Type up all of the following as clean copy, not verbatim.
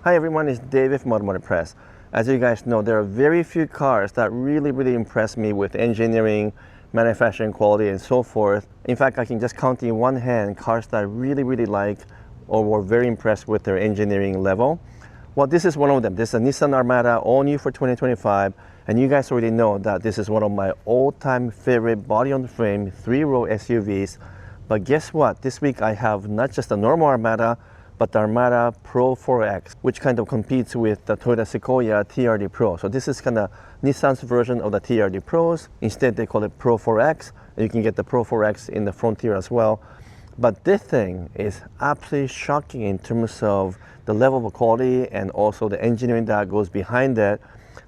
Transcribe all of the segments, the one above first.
Hi everyone, it's David from Automotive Press. As you guys know, there are very few cars that really impress me with engineering, manufacturing quality, and so forth. In fact, I can just count in one hand cars that I really like or were very impressed with their engineering level. Well, this is one of them. This is a Nissan Armada, all new for 2025. And you guys already know that this is one of my all-time favorite body-on-frame 3-row SUVs. But guess what? This week I have not just the normal Armada, but the Armada Pro-4x, which kind of competes with the Toyota Sequoia TRD Pro. So this is kind of Nissan's version of the TRD Pros. Instead, they call it Pro-4x. You can get the Pro-4x in the Frontier as well. But this thing is absolutely shocking in terms of the level of quality and also the engineering that goes behind it,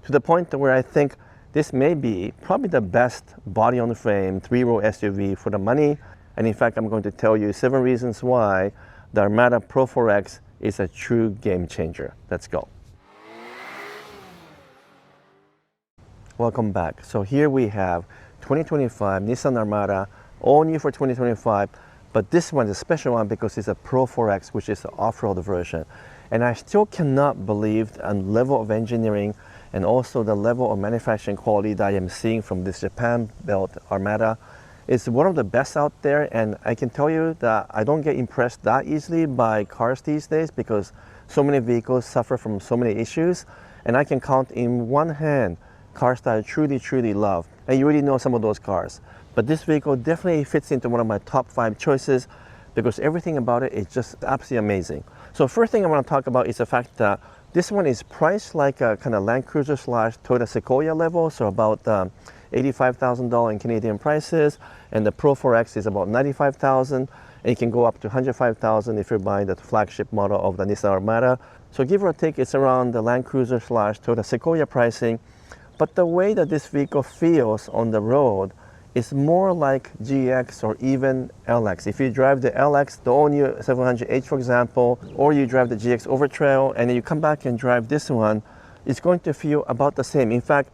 to the point where I think this may be probably the best body-on-frame 3-row SUV for the money. And in fact, I'm going to tell you 7 reasons why the Armada Pro-4x is a true game changer. Let's go. Welcome back. So here we have 2025 Nissan Armada, all new for 2025, but this one is a special one because it's a Pro-4x, which is the off-road version. And I still cannot believe the level of engineering and also the level of manufacturing quality that I am seeing from this Japan-built Armada. It's one of the best out there, and I can tell you that I don't get impressed that easily by cars these days because so many vehicles suffer from so many issues, and I can count in one hand cars that I truly love. And you already know some of those cars. But this vehicle definitely fits into one of my top 5 choices because everything about it is just absolutely amazing. So first thing I want to talk about is the fact that this one is priced like a kind of Land Cruiser / Toyota Sequoia level, so about $85,000 in Canadian prices, and the Pro-4x is about $95,000, and it can go up to $105,000 if you're buying the flagship model of the Nissan Armada. So give or take, it's around the Land Cruiser / Toyota Sequoia pricing, but the way that this vehicle feels on the road is more like GX or even LX. If you drive the LX, the all-new 700H, for example, or you drive the GX over trail, and then you come back and drive this one, it's going to feel about the same. In fact,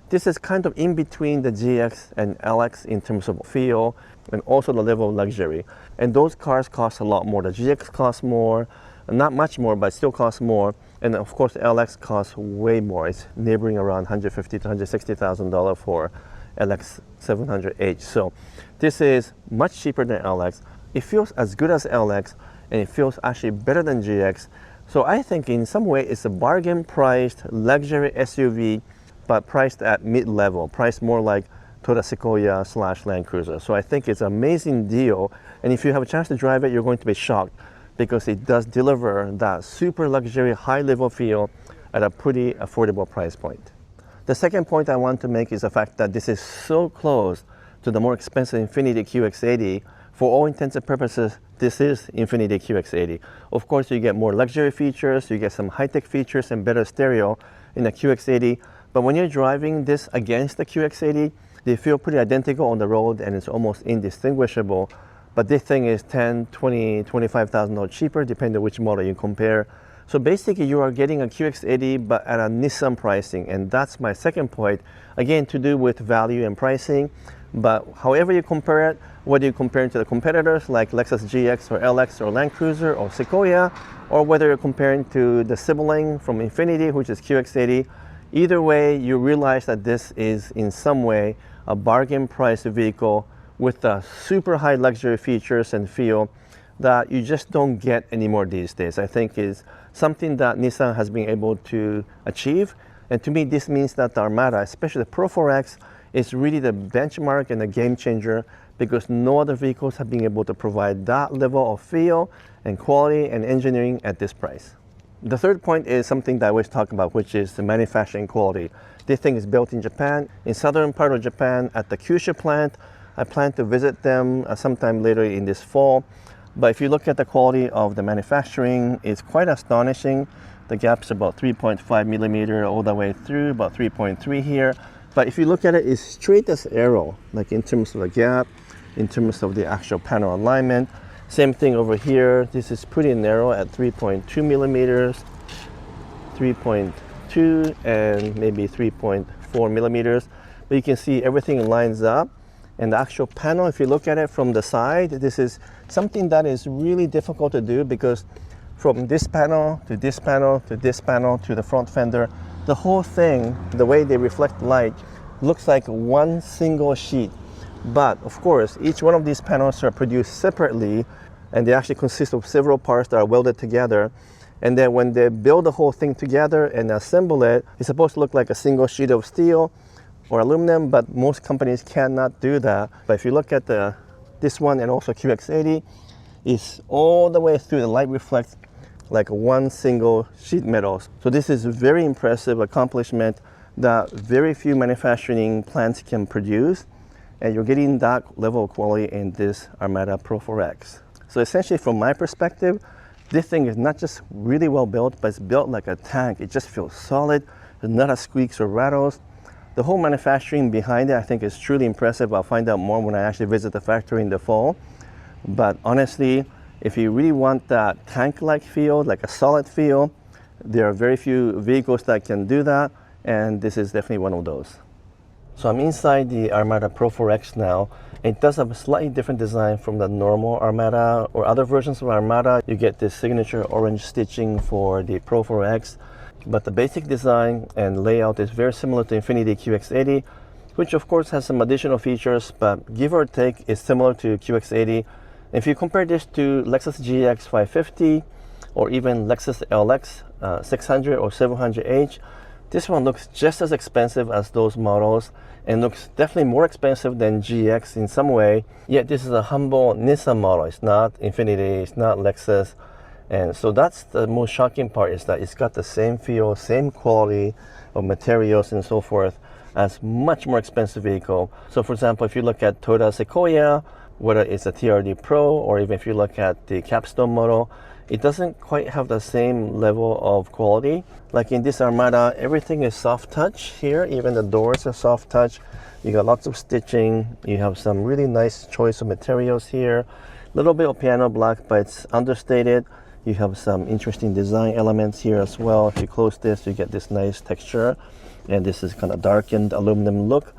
this is kind of in between the GX and LX in terms of feel and also the level of luxury. And those cars cost a lot more. The GX costs more, not much more, but still costs more. And of course, the LX costs way more. It's neighboring around $150,000 to $160,000 for LX 700H. So this is much cheaper than LX. It feels as good as LX, and it feels actually better than GX. So I think in some way it's a bargain priced luxury SUV, but priced at mid-level, priced more like Toyota Sequoia / Land Cruiser. So I think it's an amazing deal. And if you have a chance to drive it, you're going to be shocked because it does deliver that super luxury high level feel at a pretty affordable price point. The second point I want to make is the fact that this is so close to the more expensive Infiniti QX80. For all intents and purposes, this is Infiniti QX80. Of course, you get more luxury features, you get some high-tech features and better stereo in the QX80. But when you're driving this against the QX80, they feel pretty identical on the road and it's almost indistinguishable. But this thing is $10,000, $20,000, $25,000 cheaper, depending on which model you compare. So basically you are getting a QX80 but at a Nissan pricing, and that's my second point, again to do with value and pricing. But however you compare it, whether you compare it to the competitors like Lexus GX or LX or Land Cruiser or Sequoia, or whether you're comparing to the sibling from Infiniti, which is QX80, either way you realize that this is in some way a bargain price vehicle with the super high luxury features and feel that you just don't get anymore these days. I think is something that Nissan has been able to achieve. And to me, this means that the Armada, especially the Pro-4x, is really the benchmark and the game changer because no other vehicles have been able to provide that level of feel and quality and engineering at this price. The third point is something that I always talk about, which is the manufacturing quality. This thing is built in Japan, in southern part of Japan at the Kyushu plant. I plan to visit them sometime later in this fall. But if you look at the quality of the manufacturing, it's quite astonishing. The gap's about 3.5 millimeter all the way through, about 3.3 here. But if you look at it, it's straight as arrow, like in terms of the gap, in terms of the actual panel alignment. Same thing over here. This is pretty narrow at 3.2 millimeters, 3.2, and maybe 3.4 millimeters. But you can see everything lines up. And the actual panel, if you look at it from the side, this is something that is really difficult to do because from this panel to this panel to this panel to the front fender, the whole thing, the way they reflect light, looks like one single sheet. But of course, each one of these panels are produced separately, and they actually consist of several parts that are welded together. And then when they build the whole thing together and assemble it, it's supposed to look like a single sheet of steel or aluminum, but most companies cannot do that. But if you look at this one and also QX80, it's all the way through, the light reflects like one single sheet metal. So this is a very impressive accomplishment that very few manufacturing plants can produce, and you're getting that level of quality in this Armada Pro-4x. So essentially, from my perspective, this thing is not just really well built, but it's built like a tank. It just feels solid. There's not a squeaks or rattles. The whole manufacturing behind it, I think, is truly impressive. I'll find out more when I actually visit the factory in the fall. But honestly, if you really want that tank-like feel, like a solid feel, there are very few vehicles that can do that, and this is definitely one of those. So I'm inside the Armada Pro-4x now. It does have a slightly different design from the normal Armada or other versions of Armada. You get this signature orange stitching for the Pro-4x, but the basic design and layout is very similar to Infiniti QX80, which of course has some additional features, but give or take is similar to QX80. If you compare this to Lexus GX 550 or even Lexus LX 600 or 700H, this one looks just as expensive as those models and looks definitely more expensive than GX in some way. Yet this is a humble Nissan model. It's not Infiniti, it's not Lexus. And so that's the most shocking part, is that it's got the same feel, same quality of materials and so forth as much more expensive vehicle. So for example, if you look at Toyota Sequoia, whether it's a TRD Pro or even if you look at the capstone model, it doesn't quite have the same level of quality. Like in this Armada, everything is soft touch here. Even the doors are soft touch. You got lots of stitching. You have some really nice choice of materials here. A little bit of piano black, but it's understated. You have some interesting design elements here as well. If you close this, you get this nice texture. And this is kind of darkened aluminum look.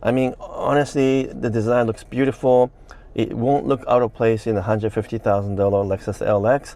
I mean, honestly, the design looks beautiful. It won't look out of place in a $150,000 Lexus LX.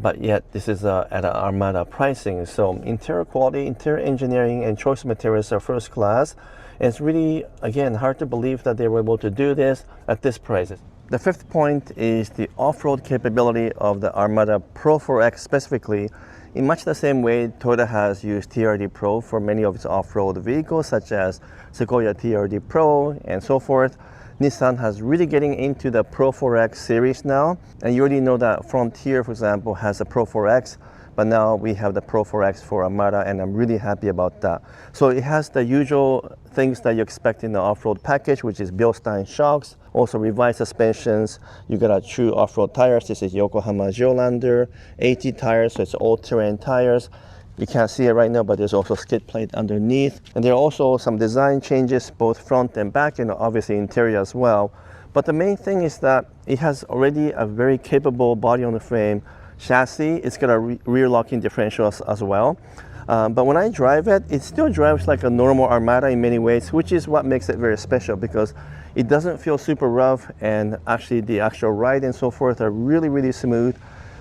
But yet this is at an Armada pricing. So interior quality, interior engineering, and choice of materials are first class. And it's really, again, hard to believe that they were able to do this at this price. The fifth point is the off-road capability of the Armada Pro-4x specifically. In much the same way Toyota has used TRD Pro for many of its off-road vehicles, such as Sequoia TRD Pro and so forth, Nissan has really getting into the Pro-4x series now. And you already know that Frontier, for example, has a Pro-4x, but now we have the Pro-4x for Armada, and I'm really happy about that. So it has the usual things that you expect in the off-road package, which is Bilstein shocks, also revised suspensions. You got a true off-road tires. This is Yokohama Geolander, AT tires, so it's all-terrain tires. You can't see it right now, but there's also skid plate underneath. And there are also some design changes, both front and back, and obviously interior as well. But the main thing is that it has already a very capable body on the frame chassis. It's got a rear locking differential as well. But when I drive it, it still drives like a normal Armada in many ways, which is what makes it very special, because it doesn't feel super rough, and actually the actual ride and so forth are really, really smooth.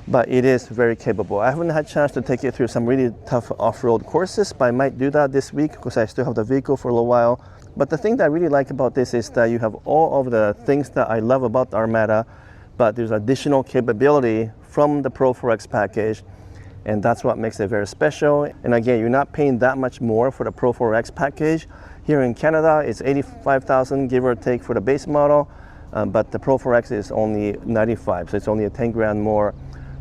But it is very capable. I haven't had a chance to take it through some really tough off-road courses, but I might do that this week because I still have the vehicle for a little while. But the thing that I really like about this is that you have all of the things that I love about the Armada, but there's additional capability from the Pro-4x package, and that's what makes it very special. And again, you're not paying that much more for the Pro-4x package. Here in Canada, it's $85,000, give or take, for the base model, but the Pro-4x is only $95,000, so it's only a 10 grand more.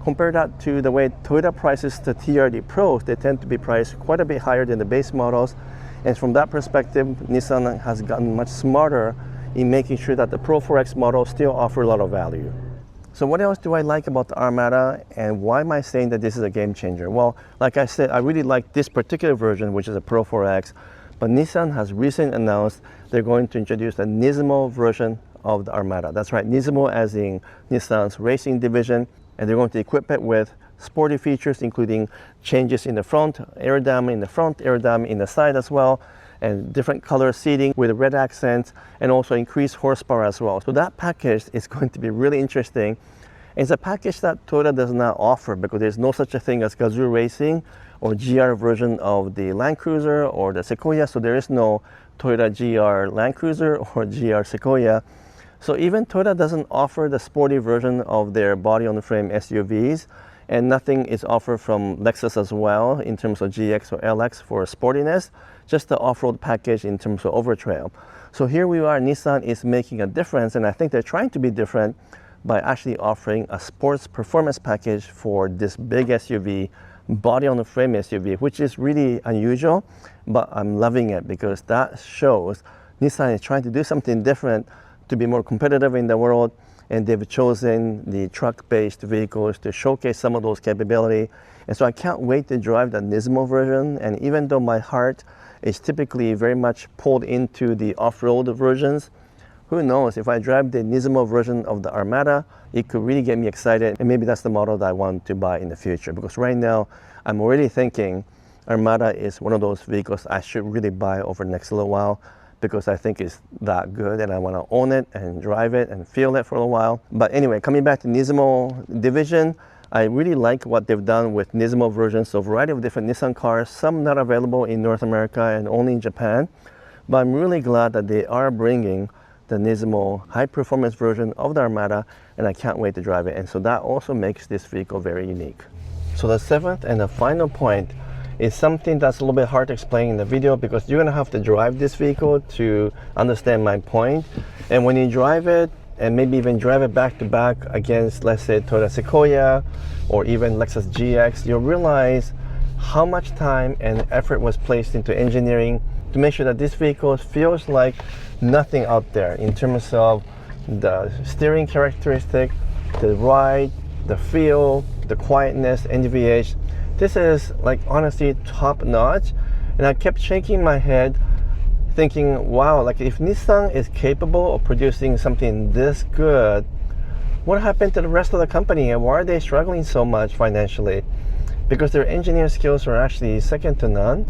Compare that to the way Toyota prices the TRD Pros. They tend to be priced quite a bit higher than the base models. And from that perspective, Nissan has gotten much smarter in making sure that the Pro-4x models still offer a lot of value. So what else do I like about the Armada, and why am I saying that this is a game changer? Well, like I said, I really like this particular version, which is a Pro-4x, but Nissan has recently announced they're going to introduce a Nismo version of the Armada. That's right, Nismo as in Nissan's racing division. And they're going to equip it with sporty features, including changes in the front, aerodynamic in the front, aerodynamic in the side as well, and different color seating with red accents, and also increased horsepower as well. So that package is going to be really interesting. It's a package that Toyota does not offer because there's no such a thing as Gazoo Racing or GR version of the Land Cruiser or the Sequoia, so there is no Toyota GR Land Cruiser or GR Sequoia. So even Toyota doesn't offer the sporty version of their body-on-the-frame SUVs, and nothing is offered from Lexus as well in terms of GX or LX for sportiness, just the off-road package in terms of overtrail. So here we are, Nissan is making a difference, and I think they're trying to be different by actually offering a sports performance package for this big SUV, body-on-the-frame SUV, which is really unusual, but I'm loving it because that shows Nissan is trying to do something different to be more competitive in the world, and they've chosen the truck-based vehicles to showcase some of those capability. And so I can't wait to drive the Nismo version, and even though my heart is typically very much pulled into the off-road versions, who knows, if I drive the Nismo version of the Armada, it could really get me excited, and maybe that's the model that I want to buy in the future, because right now I'm already thinking Armada is one of those vehicles I should really buy over the next little while, because I think it's that good and I want to own it and drive it and feel it for a while. But anyway, coming back to Nismo division, I really like what they've done with Nismo versions, so a variety of different Nissan cars, some not available in North America and only in Japan. But I'm really glad that they are bringing the Nismo high performance version of the Armada, and I can't wait to drive it. And so that also makes this vehicle very unique. So the seventh and the final point is something that's a little bit hard to explain in the video, because you're gonna have to drive this vehicle to understand my point. And when you drive it, and maybe even drive it back to back against, let's say, Toyota Sequoia or even Lexus GX, you'll realize how much time and effort was placed into engineering to make sure that this vehicle feels like nothing out there in terms of the steering characteristic, the ride, the feel, the quietness, NVH. This is like honestly top notch, and I kept shaking my head thinking, wow, like if Nissan is capable of producing something this good, what happened to the rest of the company, and why are they struggling so much financially? Because their engineering skills are actually second to none,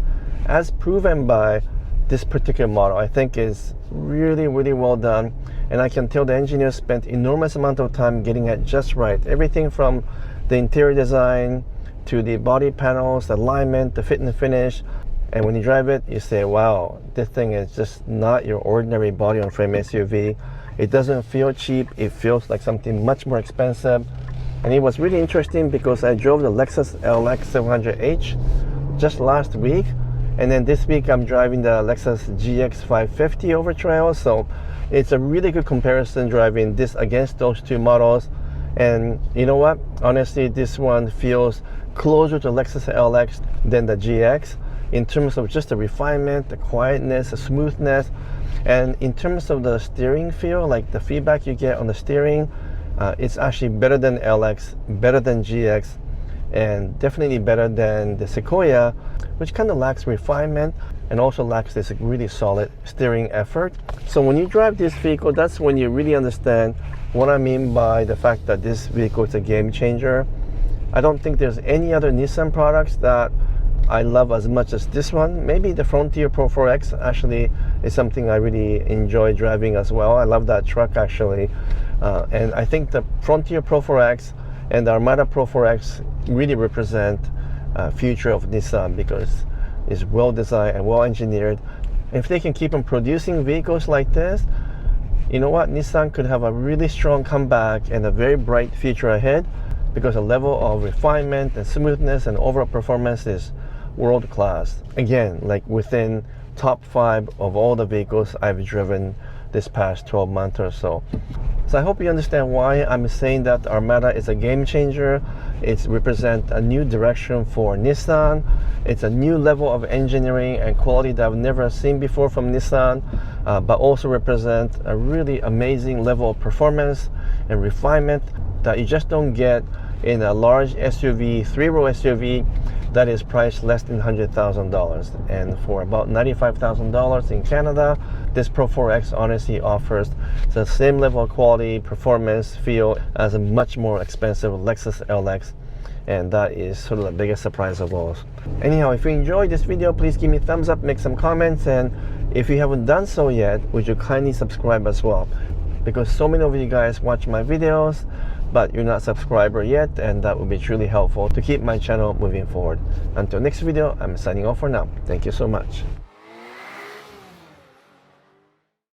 as proven by this particular model. I think is really, really well done, and I can tell the engineers spent enormous amount of time getting it just right. Everything from the interior design to the body panels, the alignment, the fit and finish. And when you drive it, you say, wow, this thing is just not your ordinary body-on-frame SUV. It doesn't feel cheap. It feels like something much more expensive. And it was really interesting because I drove the Lexus LX 700H just last week, and then this week I'm driving the Lexus GX 550 over trail. So it's a really good comparison driving this against those two models. And you know what? Honestly, this one feels closer to Lexus LX than the GX in terms of just the refinement, the quietness, the smoothness, and in terms of the steering feel, like the feedback you get on the steering, it's actually better than LX, better than GX, and definitely better than the Sequoia, which kind of lacks refinement and also lacks this really solid steering effort. So when you drive this vehicle, that's when you really understand what I mean by the fact that this vehicle is a game changer. I don't think there's any other Nissan products that I love as much as this one. Maybe the Frontier Pro-4x actually is something I really enjoy driving as well. I love that truck actually. And I think the Frontier Pro-4x and the Armada Pro-4x really represent future of Nissan because it's well designed and well engineered. If they can keep on producing vehicles like this, you know what, Nissan could have a really strong comeback and a very bright future ahead, because the level of refinement and smoothness and overall performance is world class. Again, like within top 5 of all the vehicles I've driven this past 12 months or so. So I hope you understand why I'm saying that the Armada is a game changer. It represents a new direction for Nissan. It's a new level of engineering and quality that I've never seen before from Nissan, but also represent a really amazing level of performance and refinement that you just don't get in a large SUV, 3-row SUV that is priced less than $100,000. And for about $95,000 in Canada, this Pro-4x honestly offers the same level of quality, performance, feel as a much more expensive Lexus LX. And that is sort of the biggest surprise of all. Anyhow, if you enjoyed this video, please give me a thumbs up, make some comments, and if you haven't done so yet, would you kindly subscribe as well? Because so many of you guys watch my videos, but you're not a subscriber yet, and that would be truly helpful to keep my channel moving forward. Until next video, I'm signing off for now. Thank you so much.